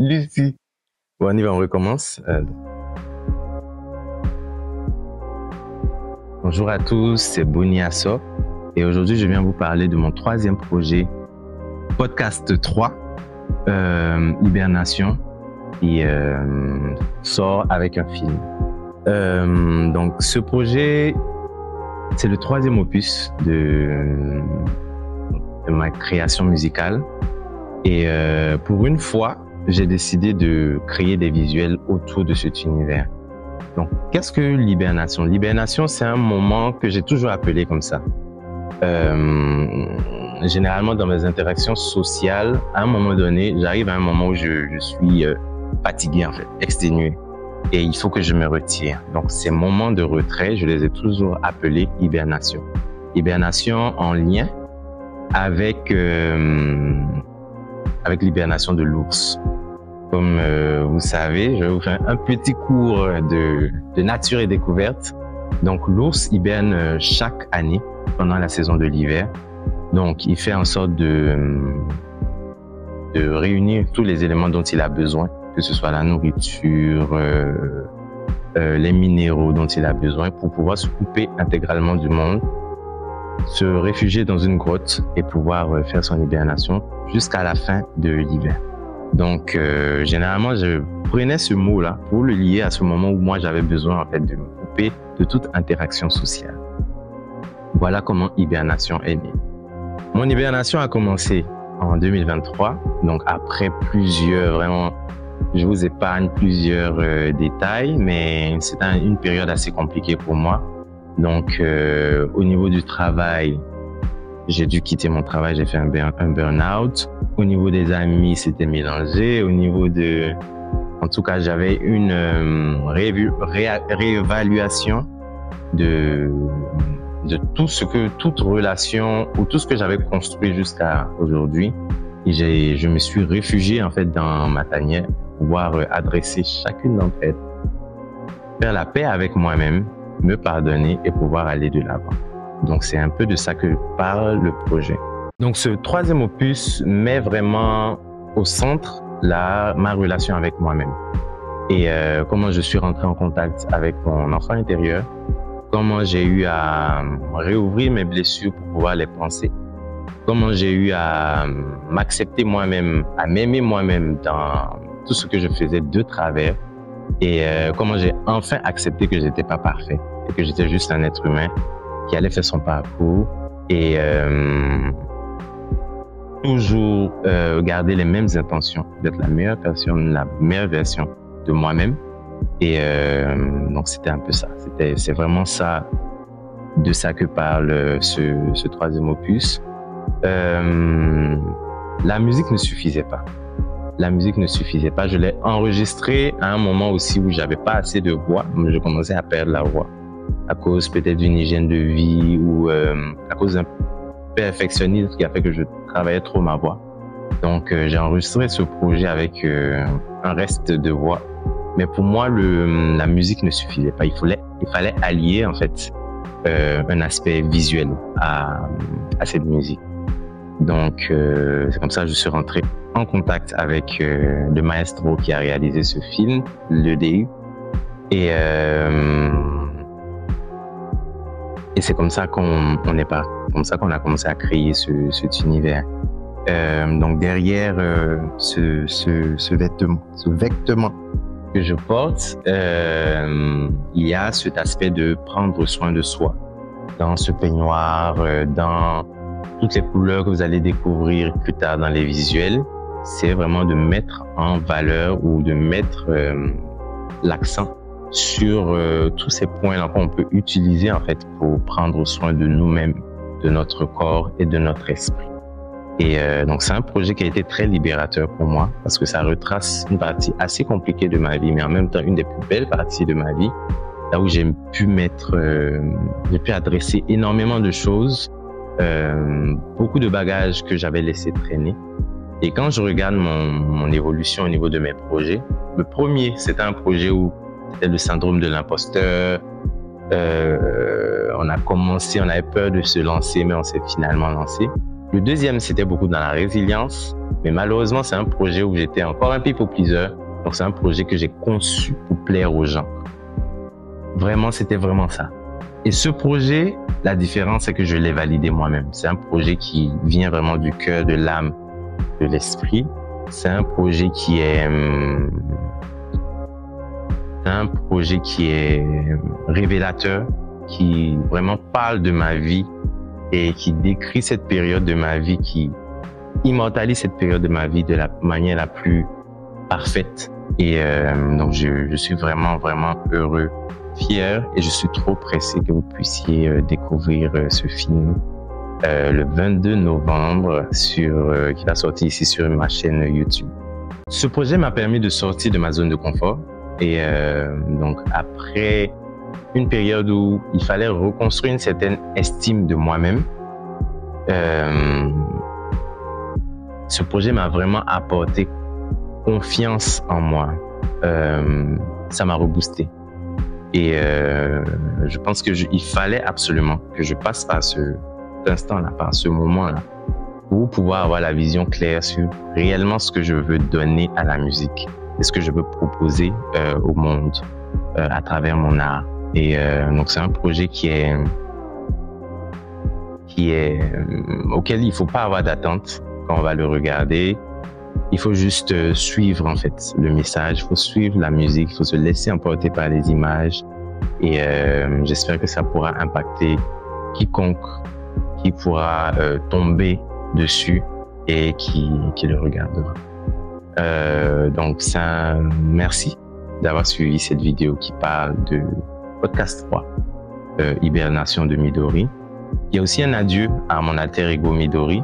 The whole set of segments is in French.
Lucie. Bon, on y va, on recommence. Bonjour à tous, c'est Boni Asso. Et aujourd'hui, je viens vous parler de mon troisième projet, Podcast 3, Hibernation, qui sort avec un film. Donc, ce projet, c'est le troisième opus de ma création musicale. Et pour une fois, j'ai décidé de créer des visuels autour de cet univers. Donc, qu'est-ce que l'hibernation? L'hibernation, c'est un moment que j'ai toujours appelé comme ça. Généralement, dans mes interactions sociales, à un moment donné, j'arrive à un moment où je suis fatigué, en fait, exténué. Et il faut que je me retire. Donc, ces moments de retrait, je les ai toujours appelés hibernation. Hibernation en lien avec l'hibernation de l'ours. Comme vous savez, je vais vous faire un petit cours de nature et découverte. Donc, l'ours hiberne chaque année pendant la saison de l'hiver. Donc, il fait en sorte de réunir tous les éléments dont il a besoin, que ce soit la nourriture, les minéraux dont il a besoin pour pouvoir se couper intégralement du monde, se réfugier dans une grotte et pouvoir faire son hibernation jusqu'à la fin de l'hiver. Donc, généralement, je prenais ce mot-là pour le lier à ce moment où moi, j'avais besoin, en fait, de me couper de toute interaction sociale. Voilà comment hibernation est née. Mon hibernation a commencé en 2023. Donc, après plusieurs, vraiment, je vous épargne plusieurs détails, mais c'était une période assez compliquée pour moi. Donc, au niveau du travail, j'ai dû quitter mon travail, j'ai fait un burn-out. Au niveau des amis, c'était mélangé. Au niveau en tout cas, j'avais une réévaluation de toute relation ou tout ce que j'avais construit jusqu'à aujourd'hui. Et je me suis réfugié, en fait, dans ma tanière pour pouvoir adresser chacune d'entre elles, faire la paix avec moi-même, me pardonner et pouvoir aller de l'avant. Donc, c'est un peu de ça que parle le projet. Donc, ce troisième opus met vraiment au centre ma relation avec moi-même. Et comment je suis rentré en contact avec mon enfant intérieur, comment j'ai eu à réouvrir mes blessures pour pouvoir les penser, comment j'ai eu à m'accepter moi-même, à m'aimer moi-même dans tout ce que je faisais de travers, et comment j'ai enfin accepté que j'étais pas parfait et que j'étais juste un être humain qui allait faire son parcours et toujours garder les mêmes intentions, d'être la meilleure personne, la meilleure version de moi-même. Et donc, c'était un peu ça. C'est vraiment ça, de ça que parle ce troisième opus. La musique ne suffisait pas. La musique ne suffisait pas. Je l'ai enregistrée à un moment aussi où j'avais pas assez de voix. Je commençais à perdre la voix à cause peut-être d'une hygiène de vie ou à cause d'un perfectionnisme qui a fait que je travaillais trop ma voix. Donc, j'ai enregistré ce projet avec un reste de voix. Mais pour moi, la musique ne suffisait pas. Il fallait allier, en fait, un aspect visuel à cette musique. Donc, c'est comme ça que je suis rentré en contact avec le maestro qui a réalisé ce film, l'EDU. Et c'est comme ça qu'on est parti, comme ça qu'on a commencé à créer cet univers. Donc, derrière ce vêtement que je porte, il y a cet aspect de prendre soin de soi dans ce peignoir, dans toutes les couleurs que vous allez découvrir plus tard dans les visuels. C'est vraiment de mettre en valeur ou de mettre l'accent sur tous ces points-là qu'on peut utiliser, en fait, pour prendre soin de nous-mêmes, de notre corps et de notre esprit. Et donc, c'est un projet qui a été très libérateur pour moi parce que ça retrace une partie assez compliquée de ma vie, mais en même temps, une des plus belles parties de ma vie, là où j'ai pu adresser énormément de choses, beaucoup de bagages que j'avais laissé traîner. Et quand je regarde mon évolution au niveau de mes projets, le premier, c'était un projet où c'était le syndrome de l'imposteur. On avait peur de se lancer, mais on s'est finalement lancé. Le deuxième, c'était beaucoup dans la résilience. Mais malheureusement, c'est un projet où j'étais encore un people pleaser. Donc, c'est un projet que j'ai conçu pour plaire aux gens. Vraiment, c'était vraiment ça. Et ce projet, la différence, c'est que je l'ai validé moi-même. C'est un projet qui vient vraiment du cœur, de l'âme, de l'esprit. C'est un projet qui est révélateur, qui vraiment parle de ma vie et qui décrit cette période de ma vie, qui immortalise cette période de ma vie de la manière la plus parfaite. Et donc, je suis vraiment, vraiment heureux, fier, et je suis trop pressé que vous puissiez découvrir ce film le 22 novembre qui va sortir ici sur ma chaîne YouTube. Ce projet m'a permis de sortir de ma zone de confort et donc après une période où il fallait reconstruire une certaine estime de moi-même, ce projet m'a vraiment apporté confiance en moi. Ça m'a reboosté. Et je pense il fallait absolument que je passe par cet instant-là, par ce moment-là, pour pouvoir avoir la vision claire sur réellement ce que je veux donner à la musique et ce que je veux proposer au monde à travers mon art. Et donc c'est un projet auquel il faut pas avoir d'attente quand on va le regarder. Il faut juste suivre en fait le message, il faut suivre la musique, il faut se laisser emporter par les images et j'espère que ça pourra impacter quiconque qui pourra tomber dessus et qui le regardera. Donc ça, merci d'avoir suivi cette vidéo qui parle de Podcast 3, Hibernation de Midori. Il y a aussi un adieu à mon alter ego Midori,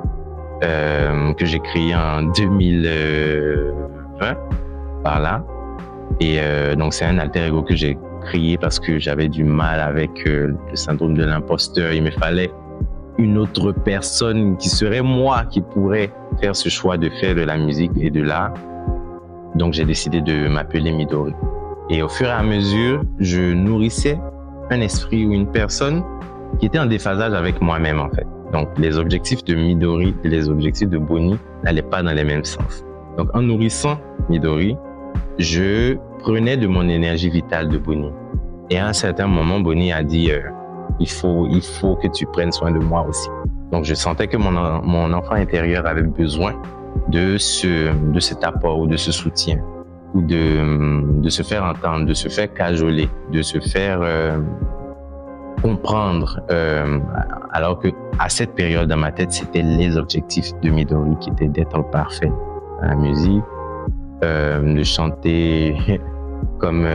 que j'ai créé en 2020 par là, et donc c'est un alter ego que j'ai créé parce que j'avais du mal avec le syndrome de l'imposteur. Il me fallait une autre personne qui serait moi, qui pourrait faire ce choix de faire de la musique et de l'art. Donc j'ai décidé de m'appeler Midori, et au fur et à mesure je nourrissais un esprit ou une personne qui était en déphasage avec moi-même en fait. Donc, les objectifs de Midori et les objectifs de Bonnie n'allaient pas dans les mêmes sens. Donc, en nourrissant Midori, je prenais de mon énergie vitale de Bonnie. Et à un certain moment, Bonnie a dit il faut que tu prennes soin de moi aussi. Donc, je sentais que mon enfant intérieur avait besoin de cet apport ou de ce soutien, ou de se faire entendre, de se faire cajoler, de se faire comprendre, alors que à cette période dans ma tête, c'était les objectifs de Midori qui étaient d'être parfait à la musique, de chanter comme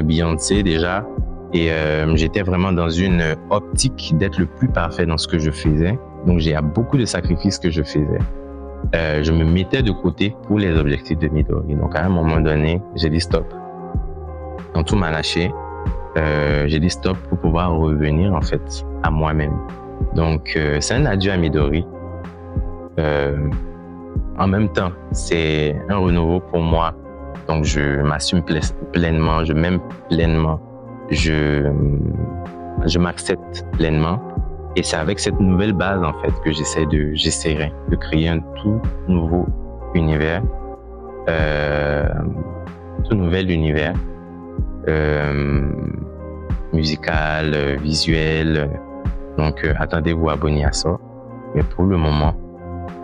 Beyoncé déjà, et j'étais vraiment dans une optique d'être le plus parfait dans ce que je faisais. Donc j'ai beaucoup de sacrifices que je faisais. Je me mettais de côté pour les objectifs de Midori. Donc à un moment donné, j'ai dit stop. Quand tout m'a lâché, j'ai dit stop pour pouvoir revenir en fait à moi-même. Donc c'est un adieu à Midori. En même temps, c'est un renouveau pour moi. Donc je m'assume pleinement, je m'aime pleinement, je m'accepte pleinement. Et c'est avec cette nouvelle base en fait que j'essaierai de créer un tout nouveau univers, tout nouvel univers. Musical, visuel. Donc, attendez-vous à abonner à ça. Mais pour le moment,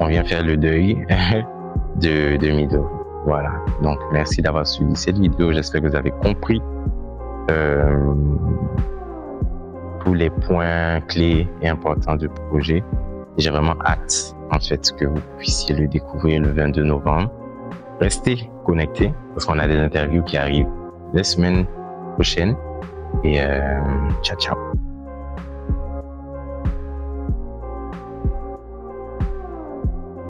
on vient faire le deuil de Midori. Voilà. Donc, merci d'avoir suivi cette vidéo. J'espère que vous avez compris tous les points clés et importants du projet. J'ai vraiment hâte, en fait, que vous puissiez le découvrir le 22 novembre. Restez connectés parce qu'on a des interviews qui arrivent la semaine prochaine. Et ciao, ciao.